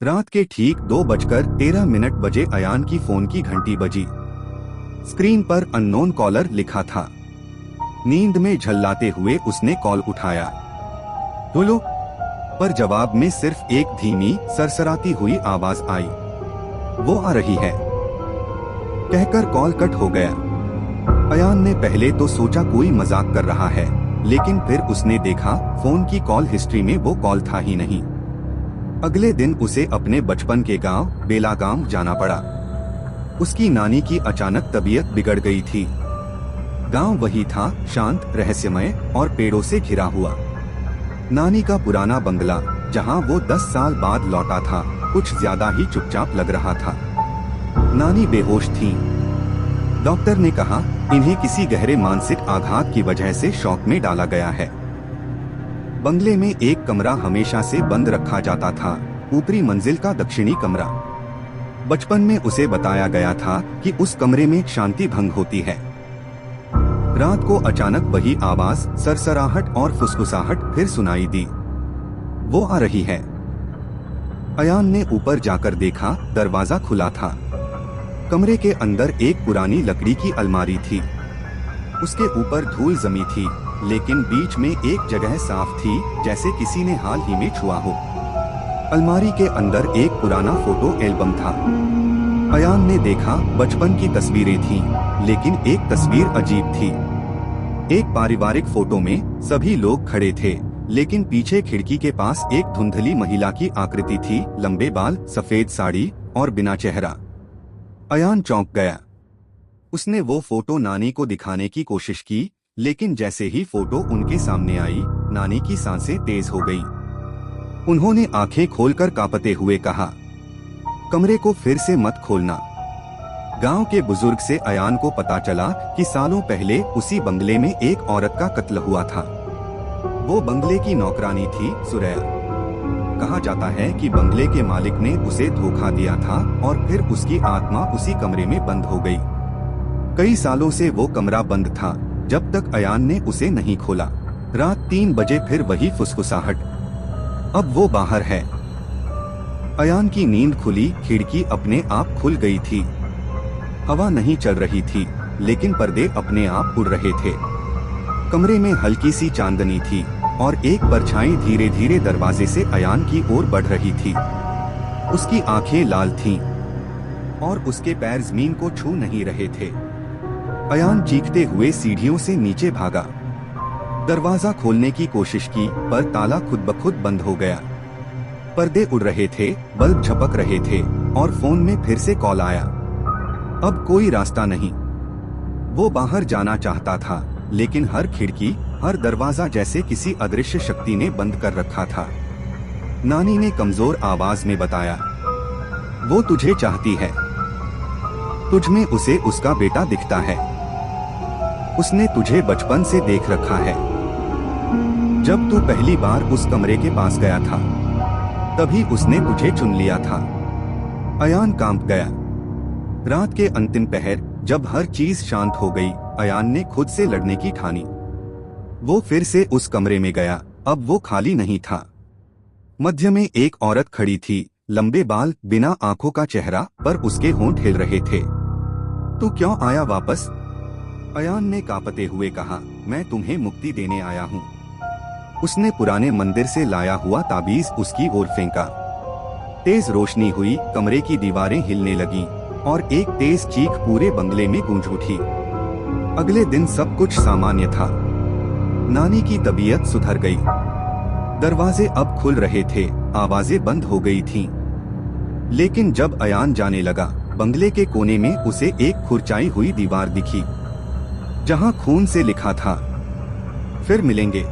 रात के ठीक 2:13 बजे अयान की फोन की घंटी बजी। स्क्रीन पर अननोन कॉलर लिखा था। नींद में झल्लाते हुए उसने कॉल उठाया। बोलो। पर जवाब में सिर्फ एक धीमी सरसराती हुई आवाज आई। वो आ रही है, कहकर कॉल कट हो गया। अयान ने पहले तो सोचा कोई मजाक कर रहा है, लेकिन फिर उसने देखा फोन की कॉल हिस्ट्री में वो कॉल था ही नहीं। अगले दिन उसे अपने बचपन के गांव बेलागाम जाना पड़ा। उसकी नानी की अचानक तबीयत बिगड़ गई थी। गांव वही था, शांत, रहस्यमय और पेड़ों से घिरा हुआ। नानी का पुराना बंगला, जहां वो 10 साल बाद लौटा था, कुछ ज्यादा ही चुपचाप लग रहा था। नानी बेहोश थी। डॉक्टर ने कहा इन्हें किसी गहरे मानसिक आघात की वजह से शॉक में डाला गया है। बंगले में एक कमरा हमेशा से बंद रखा जाता था, ऊपरी मंजिल का दक्षिणी कमरा। बचपन में उसे बताया गया था कि उस कमरे में शांति भंग होती है। रात को अचानक वही आवाज, सरसराहट और फुसफुसाहट फिर सुनाई दी। वो आ रही है। अयान ने ऊपर जाकर देखा, दरवाजा खुला था। कमरे के अंदर एक पुरानी लकड़ी की अलमारी थी। उसके ऊपर धूल जमी थी, लेकिन बीच में एक जगह साफ थी, जैसे किसी ने हाल ही में छुआ हो। अलमारी के अंदर एक पुराना फोटो एल्बम था। अयान ने देखा बचपन की तस्वीरें थीं, लेकिन एक तस्वीर अजीब थी। एक पारिवारिक फोटो में सभी लोग खड़े थे, लेकिन पीछे खिड़की के पास एक धुंधली महिला की आकृति थी, लंबे बाल, सफेद साड़ी और बिना चेहरा। अयान चौंक गया। उसने वो फोटो नानी को दिखाने की कोशिश की, लेकिन जैसे ही फोटो उनके सामने आई, नानी की सांसें तेज हो गईं। उन्होंने आंखें खोलकर कांपते हुए कहा, कमरे को फिर से मत खोलना। गांव के बुजुर्ग से अयान को पता चला कि सालों पहले उसी बंगले में एक औरत का कत्ल हुआ था। वो बंगले की नौकरानी थी, सुरैया। कहा जाता है कि बंगले के मालिक ने उसे धोखा दिया था और फिर उसकी आत्मा उसी कमरे में बंद हो गई। कई सालों से वो कमरा बंद था, जब तक अयान ने उसे नहीं खोला। रात 3 बजे फिर वही फुसफुसाहट। अब वो बाहर है। अयान की नींद खुली, खिड़की अपने आप खुल गई थी। हवा नहीं चल रही थी, लेकिन पर्दे अपने आप उड़ रहे थे। कमरे में हल्की सी चांदनी थी और एक परछाई धीरे धीरे दरवाजे से अयान की ओर बढ़ रही थी। उसकी आंखें लाल थीं और उसके पैर जमीन को छू नहीं रहे थे। अयान चीखते हुए सीढ़ियों से नीचे भागा। दरवाजा खोलने की कोशिश की, पर ताला खुद ब खुद बंद हो गया। पर्दे उड़ रहे थे, बल्ब झपक रहे थे और फोन में फिर से कॉल आया। अब कोई रास्ता नहीं। वो बाहर जाना चाहता था, लेकिन हर खिड़की, हर दरवाजा जैसे किसी अदृश्य शक्ति ने बंद कर रखा था। नानी ने कमजोर आवाज में बताया, वो तुझे चाहती है। तुझ में उसे उसका बेटा दिखता है। उसने तुझे बचपन से देख रखा है। जब तू पहली बार उस कमरे के पास गया था, तभी उसने तुझे चुन लिया था। अयान कांप गया। रात के अंतिम पहर, जब हर चीज शांत हो गई, अयान ने खुद से लड़ने की ठानी। वो फिर से उस कमरे में गया। अब वो खाली नहीं था। मध्य में एक औरत खड़ी थी, लंबे बाल, बिना आंखों का चेहरा, पर उसके होंठ हिल रहे थे। तू क्यों आया वापस? अयान ने कांपते हुए कहा, मैं तुम्हें मुक्ति देने आया हूँ। उसने पुराने मंदिर से लाया हुआ ताबीज उसकी ओर फेंका। तेज रोशनी हुई, कमरे की दीवारें हिलने लगीं और एक तेज चीख पूरे बंगले में गूंज उठी। अगले दिन सब कुछ सामान्य था। नानी की तबीयत सुधर गई। दरवाजे अब खुल रहे थे, आवाजें बंद हो गई थीं। लेकिन जब अयान जाने लगा, बंगले के कोने में उसे एक खुरचाई हुई दीवार दिखी, जहां खून से लिखा था, फिर मिलेंगे।